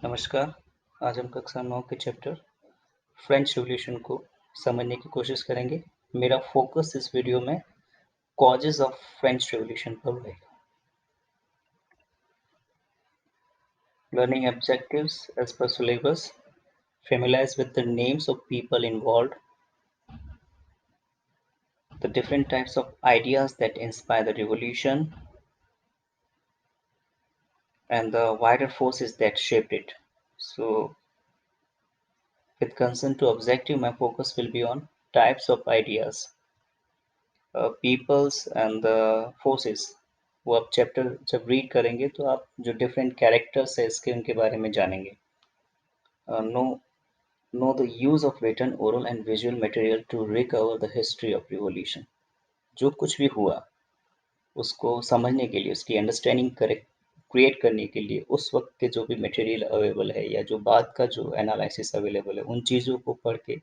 नमस्कार। आज हम कक्षा 9 के चैप्टर फ्रेंच रिवॉल्यूशन को समझने की कोशिश करेंगे। मेरा फोकस इस वीडियो में कॉजेज़ ऑफ फ्रेंच रिवॉल्यूशन पर रहेगा। Learning objectives as per syllabus, familiarize with the names of people involved, the different types of ideas that inspire the revolution, and the wider forces that shaped it. So, with concern to objective, my focus will be on types of ideas, peoples and the forces. वो आप chapter जब read करेंगे तो आप जो different characters है इसके उनके बारे में जानेंगे। Know know the use of written oral and visual material to recover the history of revolution. जो कुछ भी हुआ उसको समझने के लिए, उसकी अंडरस्टैंडिंग करेक्ट क्रिएट करने के लिए उस वक्त के जो भी मटेरियल अवेलेबल है या जो बाद का जो एनालिसिस अवेलेबल है उन चीज़ों को पढ़ के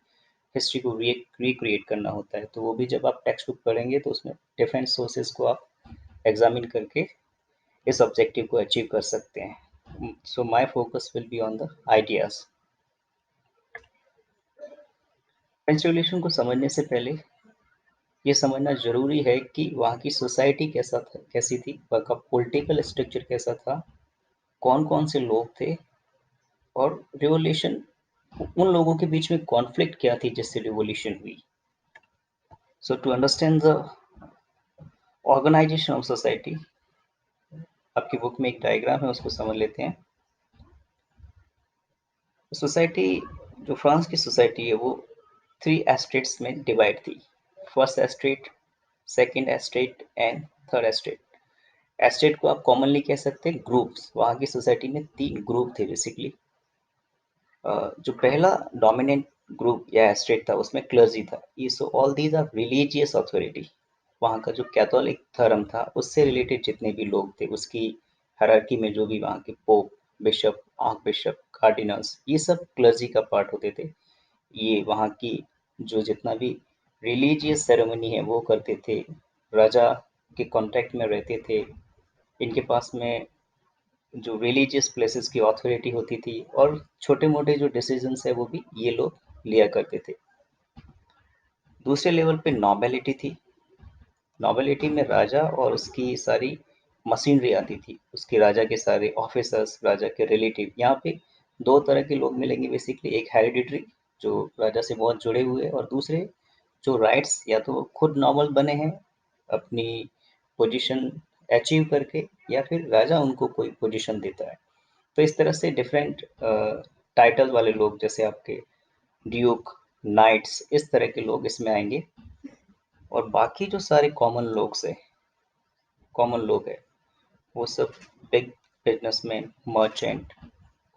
हिस्ट्री को रिक्रिएट करना होता है। तो वो भी जब आप टेक्स्ट बुक पढ़ेंगे तो उसमें डिफरेंट सोर्सेज को आप एग्जामिन करके इस ऑब्जेक्टिव को अचीव कर सकते हैं। So my focus will be on the ideas. French revolution को समझने से पहले ये समझना जरूरी है कि वहाँ की सोसाइटी कैसी थी, वहाँ का पॉलिटिकल स्ट्रक्चर कैसा था, कौन कौन से लोग थे और रिवॉल्यूशन उन लोगों के बीच में कॉन्फ्लिक्ट क्या थी जिससे रिवॉल्यूशन हुई। So to understand the organisation of society, आपकी बुक में एक डायग्राम है उसको समझ लेते हैं। सोसाइटी जो फ्रांस की सोसाइटी है वो 3 एस्टेट्स में डिवाइड थी। First estate, second estate and third estate. Estate को आप कॉमनली कह सकते हैं ग्रुप्स। वहाँ की सोसाइटी में 3 ग्रुप थे बेसिकली। जो पहला डोमिनेंट ग्रुप या एस्टेट था उसमें क्लर्जी था। ये so all these are religious authority. वहाँ का जो कैथोलिक धर्म था उससे रिलेटेड जितने भी लोग थे उसकी हायरार्की में जो भी वहाँ के pope, bishop, arc bishop, cardinals, ये सब क्लर्जी का पार्ट होते थे। ये वहाँ की जो जितना भी रिलीजियस सेरेमनी है वो करते थे, राजा के कॉन्टैक्ट में रहते थे। इनके पास में जो रिलीजियस प्लेसेस की अथॉरिटी होती थी और छोटे-मोटे जो डिसीजंस है वो भी ये लोग लिया करते थे। दूसरे लेवल पे नोबिलिटी थी। नोबिलिटी में राजा और उसकी सारी मशीनरी आती थी। उसके राजा के सारे ऑफिसर्स, राजा के रिलेटिव। यहाँ पे 2 तरह के लोग मिलेंगे बेसिकली, एक हेरिडिटरी जो राजा से बहुत जुड़े हुए हैं और दूसरे जो राइट्स या तो खुद नॉबल बने हैं अपनी पोजीशन अचीव करके या फिर राजा उनको कोई पोजीशन देता है। तो इस तरह से डिफरेंट टाइटल वाले लोग जैसे आपके ड्यूक, नाइट्स, इस तरह के लोग इसमें आएंगे। और बाकी जो सारे कॉमन लोग हैं वो सब big businessman, merchant,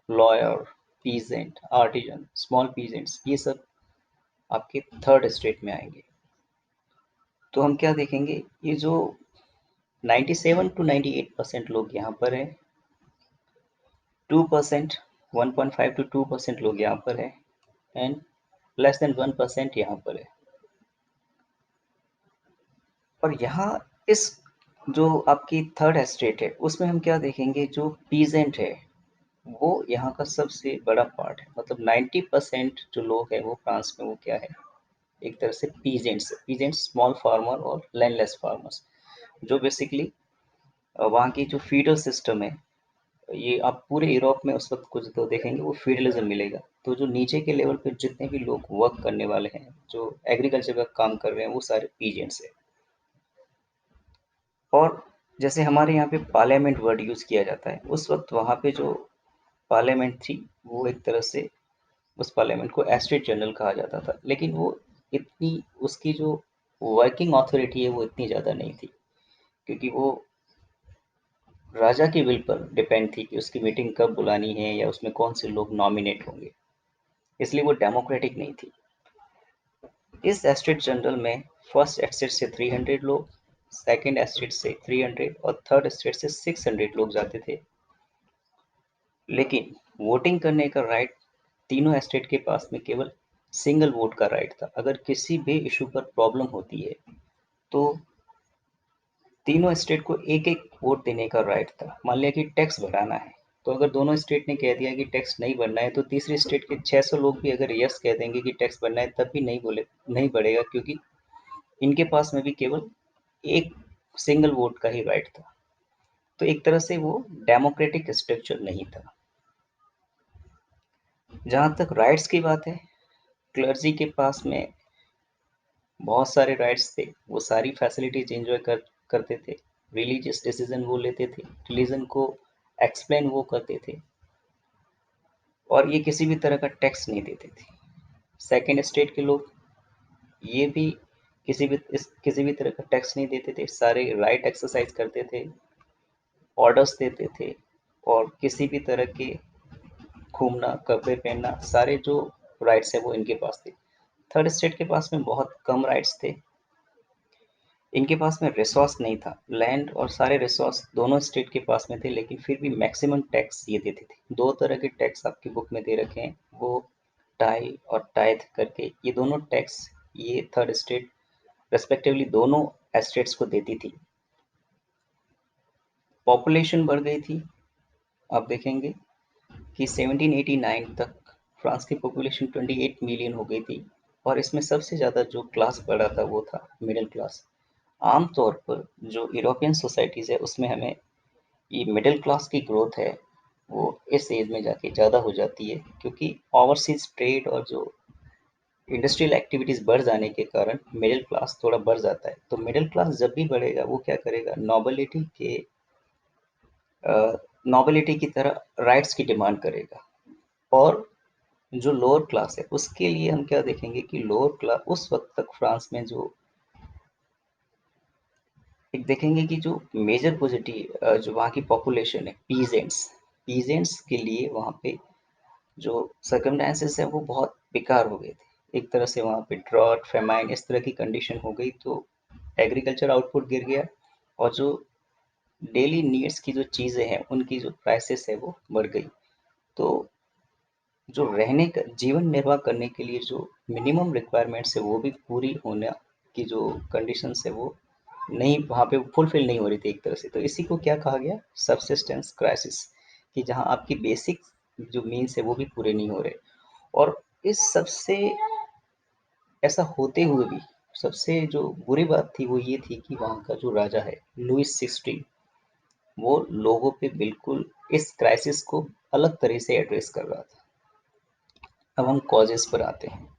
lawyer, peasant, artisan, small peasants, ये सब आपके थर्ड स्टेट में आएंगे। तो हम क्या देखेंगे, ये जो 97 टू 98% लोग यहाँ पर हैं, 2%, 1.5 टू 2% लोग यहाँ पर है एंड लेस देन 1% यहाँ पर है। और यहाँ इस जो आपकी थर्ड एस्टेट है उसमें हम क्या देखेंगे, जो पीजेंट है वो यहाँ का सबसे बड़ा पार्ट है। मतलब 90% जो लोग हैं वो फ्रांस में वो क्या है, एक तरह से पीजेंट्स। पीजेंट्स स्मॉल फार्मर और लैंडलेस फार्मर्स जो बेसिकली वहाँ की जो फीडल सिस्टम है, ये आप पूरे यूरोप में उस वक्त कुछ तो देखेंगे वो फीडलिज्म मिलेगा। तो जो नीचे के लेवल पे जितने भी लोग वर्क करने वाले हैं, जो एग्रीकल्चर का काम कर रहे हैं, वो सारे पीजेंट्स हैं। और जैसे हमारे यहाँ पे पार्लियामेंट वर्ड यूज़ किया जाता है, उस वक्त वहाँ पे जो पार्लियामेंट थी वो एक तरह से उस पार्लियामेंट को एस्टेट जनरल कहा जाता था। लेकिन वो इतनी उसकी जो वर्किंग अथॉरिटी है वो इतनी ज़्यादा नहीं थी, क्योंकि वो राजा की विल पर डिपेंड थी कि उसकी मीटिंग कब बुलानी है या उसमें कौन से लोग नॉमिनेट होंगे। इसलिए वो डेमोक्रेटिक नहीं थी। इस एस्टेट जनरल में फर्स्ट एस्टेट से 300 लोग, सेकंड एस्टेट से 300 और थर्ड एस्टेट से 600 लोग जाते थे। लेकिन वोटिंग करने का राइट तीनों एस्टेट के पास में केवल सिंगल वोट का राइट था। अगर किसी भी इशू पर प्रॉब्लम होती है तो तीनों स्टेट को एक एक वोट देने का राइट था। मान लिया कि टैक्स बढ़ाना है तो अगर दोनों स्टेट ने कह दिया कि टैक्स नहीं बढ़ना है, तो तीसरी स्टेट के 600 लोग भी अगर यस कह देंगे कि टैक्स बढ़ना है, तब भी नहीं बढ़ेगा, क्योंकि इनके पास में भी केवल एक सिंगल वोट का ही राइट था। तो एक तरह से वो डेमोक्रेटिक स्ट्रक्चर नहीं था। जहाँ तक राइट्स की बात है, क्लर्जी के पास में बहुत सारे राइट्स थे। वो सारी फैसिलिटीज एंजॉय करते थे। रिलीजियस डिसीजन वो लेते थे, रिलीजन को एक्सप्लेन वो करते थे, और ये किसी भी तरह का टैक्स नहीं देते थे। सेकेंड स्टेट के लोग, ये भी किसी भी तरह का टैक्स नहीं देते थे, सारे राइट एक्सरसाइज करते थे, ऑर्डर्स देते थे, और किसी भी तरह के घूमना, कपड़े पहनना, सारे जो राइट्स है वो इनके पास थे। थर्ड स्टेट के पास में बहुत कम राइट्स थे। इनके पास में रिसोर्स नहीं था, लैंड और सारे रिसोर्स दोनों स्टेट के पास में थे, लेकिन फिर भी मैक्सिमम टैक्स ये देते थे। दो तरह के टैक्स आपकी बुक में दे रखे हैं, वो टाई और टाइथ करके, ये दोनों टैक्स ये थर्ड स्टेट रेस्पेक्टिवली दोनों स्टेट्स को देती थी। पॉपुलेशन बढ़ गई थी। आप देखेंगे कि 1789 तक फ्रांस की पॉपुलेशन 28 मिलियन हो गई थी, और इसमें सबसे ज़्यादा जो क्लास बढ़ा था वो था मिडिल क्लास। आमतौर पर जो यूरोपियन सोसाइटीज़ है उसमें हमें ये मिडिल क्लास की ग्रोथ है वो इस एज में जाके ज़्यादा हो जाती है, क्योंकि ओवरसीज ट्रेड और जो इंडस्ट्रियल एक्टिविटीज़ बढ़ जाने के कारण मिडिल क्लास थोड़ा बढ़ जाता है। तो मिडिल क्लास जब भी बढ़ेगा वो क्या करेगा, नोबिलिटी की तरह राइट्स की डिमांड करेगा। और जो लोअर क्लास है उसके लिए हम क्या देखेंगे कि लोअर क्लास उस वक्त तक फ्रांस में जो एक देखेंगे कि जो मेजर पॉजिटिव जो वहाँ की पॉपुलेशन है, पीजेंट्स, पीजेंट्स के लिए वहाँ पे जो सर्कमस्टेंसेस है वो बहुत बेकार हो गए थे। एक तरह से वहाँ पे ड्रॉट, फेमाइन इस तरह की कंडीशन हो गई, तो एग्रीकल्चर आउटपुट गिर गया, और जो डेली नीड्स की जो चीज़ें हैं उनकी जो प्राइसेस है वो बढ़ गई। तो जो रहने का जीवन निर्वाह करने के लिए जो मिनिमम रिक्वायरमेंट्स है वो भी पूरी होने की जो कंडीशंस है वो नहीं, वहाँ पे फुलफिल नहीं हो रही थी एक तरह से। तो इसी को क्या कहा गया, सबसिस्टेंस क्राइसिस, कि जहाँ आपकी बेसिक जो मीन्स है वो भी पूरे नहीं हो रहे। और इस सबसे ऐसा होते हुए भी सबसे जो बुरी बात थी वो ये थी कि वहाँ का जो राजा है लुइस 16, वो लोगों पे बिल्कुल इस क्राइसिस को अलग तरह से एड्रेस कर रहा था। अब हम कॉजेस पर आते हैं।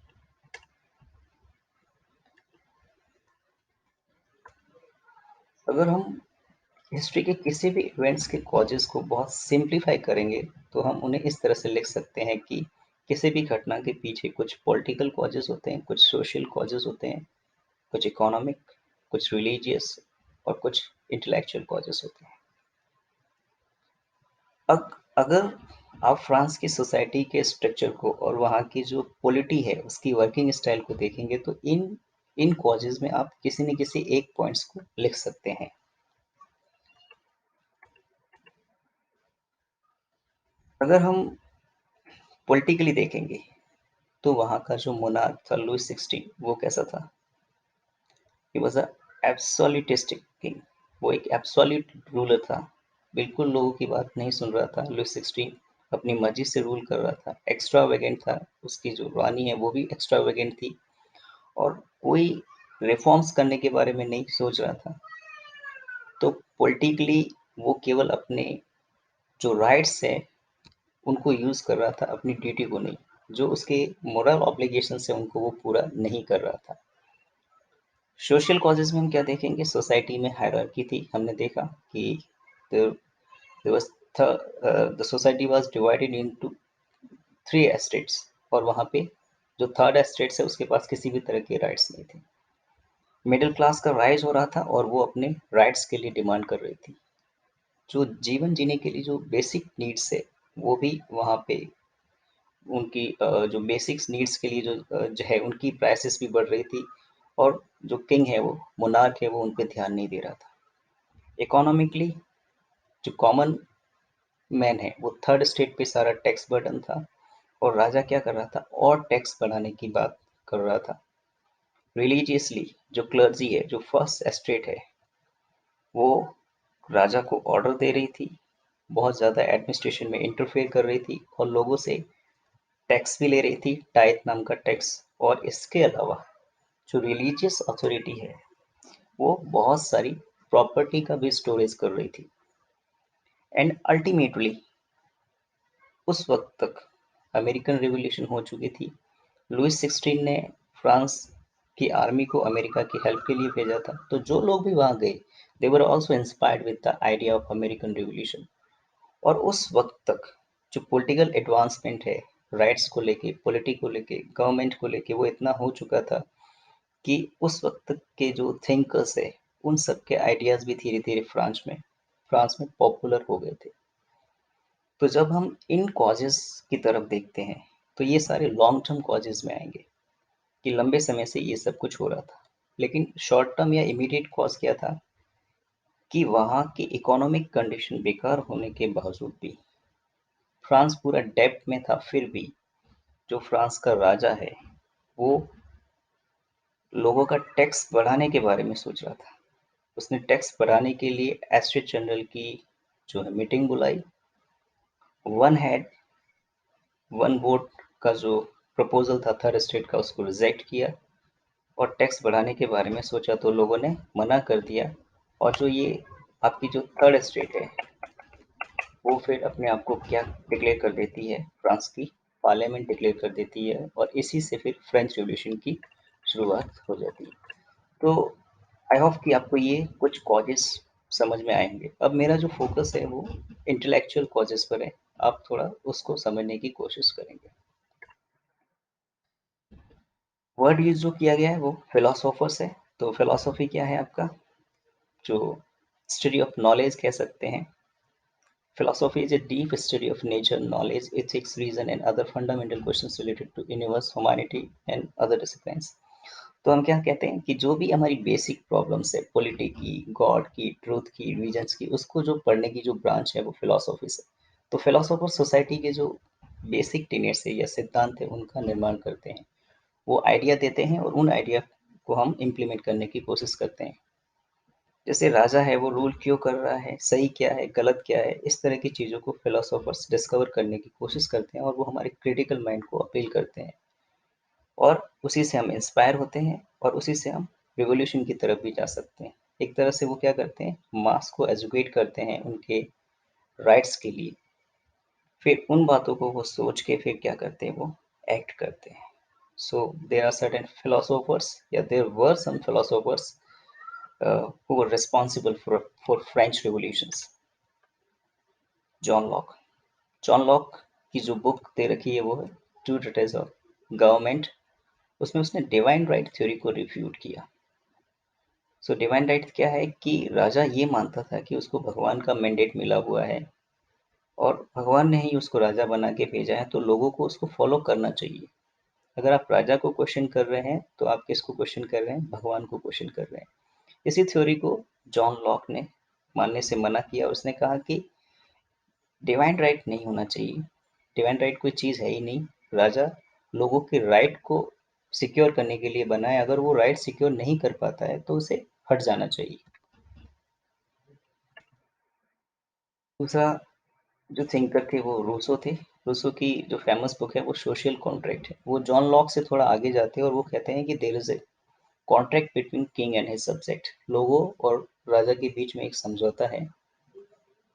अगर हम हिस्ट्री के किसी भी इवेंट्स के कॉजेस को बहुत सिंप्लीफाई करेंगे, तो हम उन्हें इस तरह से लिख सकते हैं कि किसी भी घटना के पीछे कुछ पॉलिटिकल कॉजेस होते हैं, कुछ सोशल कॉजेस होते हैं, कुछ इकोनॉमिक, कुछ रिलीजियस, और कुछ इंटेलेक्चुअल कॉजेस होते हैं। अब अगर आप फ्रांस की सोसाइटी के स्ट्रक्चर को और वहाँ की जो पॉलिटी है उसकी वर्किंग स्टाइल को देखेंगे, तो इन इन कॉजेज में आप किसी न किसी एक पॉइंट्स को लिख सकते हैं। अगर हम पॉलिटिकली देखेंगे, तो वहाँ का जो मोनार्क था लुईस 16, वो कैसा था, ही वॉज अ एब्सोल्यूटिस्टिक किंग। वो एक एब्सोल्यूट रूलर था, बिल्कुल लोगों की बात नहीं सुन रहा था। लुईस 16 अपनी मर्जी से रूल कर रहा था, एक्स्ट्रावेगेंट था, उसकी जो रानी है वो भी एक्स्ट्रावेगेंट थी, और कोई रिफॉर्म्स करने के बारे में नहीं सोच रहा था। तो पॉलिटिकली वो केवल अपने जो राइट्स है उनको यूज कर रहा था, अपनी ड्यूटी को नहीं। जो उसके मोरल ऑब्लिगेशन है उनको वो पूरा नहीं कर रहा था। सोशल कॉजेज में हम क्या देखेंगे, सोसाइटी में हायरार्की थी। हमने देखा कि there was the society was divided into three estates, और वहाँ पे जो थर्ड एस्टेट्स है उसके पास किसी भी तरह के राइट्स नहीं थे। मिडिल क्लास का राइज हो रहा था और वो अपने राइट्स के लिए डिमांड कर रही थी। जो जीवन जीने के लिए जो बेसिक नीड्स है वो भी वहाँ पे उनकी जो बेसिक्स नीड्स के लिए जो है उनकी प्राइसेस भी बढ़ रही थी, और जो किंग है वो मोनार्क है वो उन पे ध्यान नहीं दे रहा था। इकोनॉमिकली जो कॉमन मैन है वो थर्ड स्टेट पे सारा टैक्स बर्डन था, और राजा क्या कर रहा था, और टैक्स बढ़ाने की बात कर रहा था। रिलीजियसली जो क्लर्जी है, जो फर्स्ट एस्टेट है, वो राजा को ऑर्डर दे रही थी, बहुत ज़्यादा एडमिनिस्ट्रेशन में इंटरफेयर कर रही थी और लोगों से टैक्स भी ले रही थी, टाइथ नाम का टैक्स। और इसके अलावा जो रिलीजियस अथॉरिटी है, वो बहुत सारी प्रॉपर्टी का भी स्टोरेज कर रही थी। एंड अल्टीमेटली उस वक्त तक अमेरिकन रिवॉल्यूशन हो चुकी थी। लुइस 16 ने फ्रांस की आर्मी को अमेरिका की हेल्प के लिए भेजा था। तो जो लोग भी वहां गए, they were also inspired with the idea of American revolution. और उस वक्त तक जो पॉलिटिकल एडवांसमेंट है, राइट्स को लेके, पॉलिटी को लेके, गवर्नमेंट को लेके, वो इतना हो चुका था कि उस वक्त तक के जो थिंकर्स है, उन सब के आइडियाज भी धीरे धीरे फ्रांस में पॉपुलर हो गए थे। तो जब हम इन कॉजेस की तरफ देखते हैं, तो ये सारे लॉन्ग टर्म कॉजेस में आएंगे कि लंबे समय से ये सब कुछ हो रहा था। लेकिन शॉर्ट टर्म या इमीडिएट कॉज क्या था कि वहाँ की इकोनॉमिक कंडीशन बेकार होने के बावजूद भी फ्रांस पूरा डेब्ट में था। फिर भी जो फ्रांस का राजा है, वो लोगों का टैक्स बढ़ाने के बारे में सोच रहा था। उसने टैक्स बढ़ाने के लिए एस्टेट जनरल की जो है मीटिंग बुलाई। वन हेड वन वोट का जो प्रपोजल था थर्ड स्टेट का, उसको रिजेक्ट किया और टैक्स बढ़ाने के बारे में सोचा तो लोगों ने मना कर दिया। और जो ये आपकी जो थर्ड स्टेट है, वो फिर अपने आप को क्या डिक्लेयर कर देती है, फ्रांस की पार्लियामेंट डिक्लेयर कर देती है। और इसी से फिर फ्रेंच रिवॉल्यूशन की शुरुआत हो जाती है। तो आई होप कि आपको ये कुछ कॉजेस समझ में आएंगे। अब मेरा जो फोकस है वो इंटेलेक्चुअल कॉजेस पर है। आप थोड़ा उसको समझने की कोशिश करेंगे। वर्ड यूज जो किया गया है वो फिलोसोफर्स है। तो फिलोसॉफी क्या है आपका, जो स्टडी ऑफ नॉलेज कह सकते हैं। Philosophy is a deep study of nature, knowledge, ethics, reason, and other fundamental questions related to universe, humanity, and other disciplines. तो हम क्या कहते हैं कि जो भी हमारी बेसिक प्रॉब्लम्स है, पॉलिटी की, गॉड की, ट्रूथ की, रीजन्स की, उसको जो पढ़ने की जो ब्रांच है वो फिलोसॉफी से। तो फिलोसोफर सोसाइटी के जो बेसिक टीनेट्स है या सिद्धांत है, उनका निर्माण करते हैं। वो आइडिया देते हैं और उन आइडिया को हम इम्प्लीमेंट करने की कोशिश करते हैं। जैसे राजा है, वो रूल क्यों कर रहा है, सही क्या है, गलत क्या है, इस तरह की चीज़ों को फिलोसोफर्स डिस्कवर करने की कोशिश करते हैं और वो हमारे क्रिटिकल माइंड को अपील करते हैं। और उसी से हम इंस्पायर होते हैं और उसी से हम रिवॉल्यूशन की तरफ भी जा सकते हैं। एक तरह से वो क्या करते हैं, मास को एजुकेट करते हैं उनके राइट्स के लिए। फिर उन बातों को वो सोच के फिर क्या करते हैं, वो एक्ट करते हैं। So there are certain philosophers या there were some philosophers who were responsible for French revolutions. John Locke. John Locke की जो बुक दे रखी है वो है टू ट्रीटिस ऑफ गवर्नमेंट। उसमें उसने डिवाइन राइट थ्योरी को रिफ्यूट किया। सो डिवाइन राइट क्या है कि राजा ये मानता था कि उसको भगवान का मैंडेट मिला हुआ है और भगवान ने ही उसको राजा बना के भेजा है, तो लोगों को उसको फॉलो करना चाहिए। अगर आप राजा को क्वेश्चन कर रहे हैं तो आप किसको क्वेश्चन कर रहे हैं, भगवान को क्वेश्चन कर रहे हैं। इसी थ्योरी को जॉन लॉक ने मानने से मना किया। उसने कहा कि डिवाइन राइट नहीं होना चाहिए, डिवाइन राइट कोई चीज़ है ही नहीं। राजा लोगों के राइट को सिक्योर करने के लिए बना है। अगर वो राइट सिक्योर नहीं कर पाता है तो उसे हट जाना चाहिए। दूसरा जो थिंकर थे वो रूसो थे। रूसो की जो फेमस बुक है वो सोशल कॉन्ट्रैक्ट है। वो जॉन लॉक से थोड़ा आगे जाते हैं और वो कहते हैं कि there is a contract between king and his subject. लोगों और राजा के बीच में एक समझौता है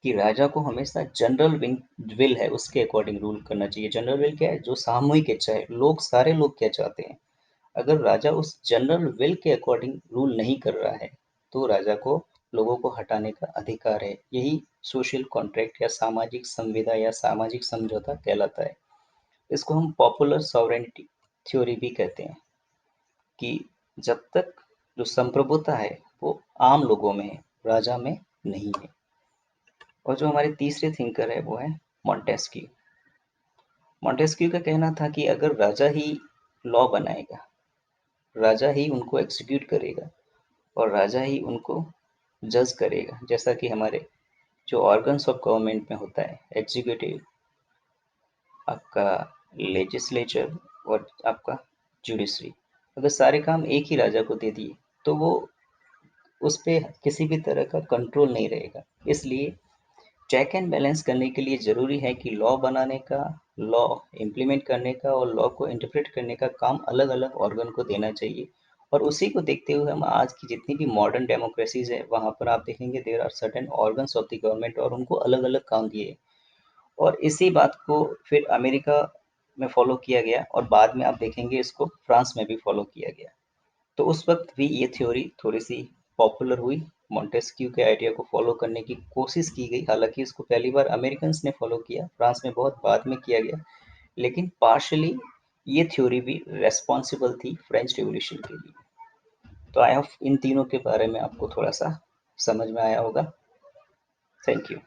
कि राजा को हमेशा जनरल विल है उसके अकॉर्डिंग रूल करना चाहिए। जनरल विल क्या है, जो सामूहिक इच्छा है, लोग सारे लोग क्या चाहते हैं। अगर राजा उस जनरल विल के अकॉर्डिंग रूल नहीं कर रहा है तो राजा को लोगों को हटाने का अधिकार है। यही सोशल कॉन्ट्रैक्ट या सामाजिक संविदा या सामाजिक समझौता कहलाता है। इसको हम पॉपुलर सॉवरेनिटी थ्योरी भी कहते हैं कि जब तक जो संप्रभुता है वो आम लोगों में है, राजा में नहीं है। और जो हमारे तीसरे थिंकर है वो है मॉन्टेस्क्यू। मॉन्टेस्क्यू का कहना था कि अगर राजा ही लॉ बनाएगा, राजा ही उनको एग्जीक्यूट करेगा और राजा ही उनको जज करेगा, जैसा कि हमारे जो ऑर्गन्स ऑफ गवर्नमेंट में होता है, एग्जीक्यूटिव, आपका लेजिस्लेचर और आपका जुडिशरी, अगर सारे काम एक ही राजा को दे दिए तो वो उस पे किसी भी तरह का कंट्रोल नहीं रहेगा। इसलिए चेक एंड बैलेंस करने के लिए ज़रूरी है कि लॉ बनाने का, लॉ इम्प्लीमेंट करने का और लॉ को इंटरप्रेट करने का काम अलग-अलग ऑर्गन को देना चाहिए। और उसी को देखते हुए हम आज की जितनी भी मॉडर्न डेमोक्रेसीज़ है, वहाँ पर आप देखेंगे there are certain organs of the government और उनको अलग-अलग काम दिए। और इसी बात को फिर अमेरिका में फ़ॉलो किया गया और बाद में आप देखेंगे इसको फ्रांस में भी फ़ॉलो किया गया। तो उस वक़्त भी ये थ्योरी थोड़ी-सी पॉपुलर हुई, मोंटेस्क्यू के आइडिया को फ़ॉलो करने की कोशिश की गई, हालाँकि इसको पहली बार अमेरिकन्स ने फ़ॉलो किया, फ्रांस में बहुत बाद में किया गया, लेकिन पार्शियली ये थ्योरी भी रिस्पॉन्सिबल थी फ्रेंच रिवॉल्यूशन के लिए। तो आई होप इन तीनों के बारे में आपको थोड़ा-सा समझ में आया होगा। Thank you.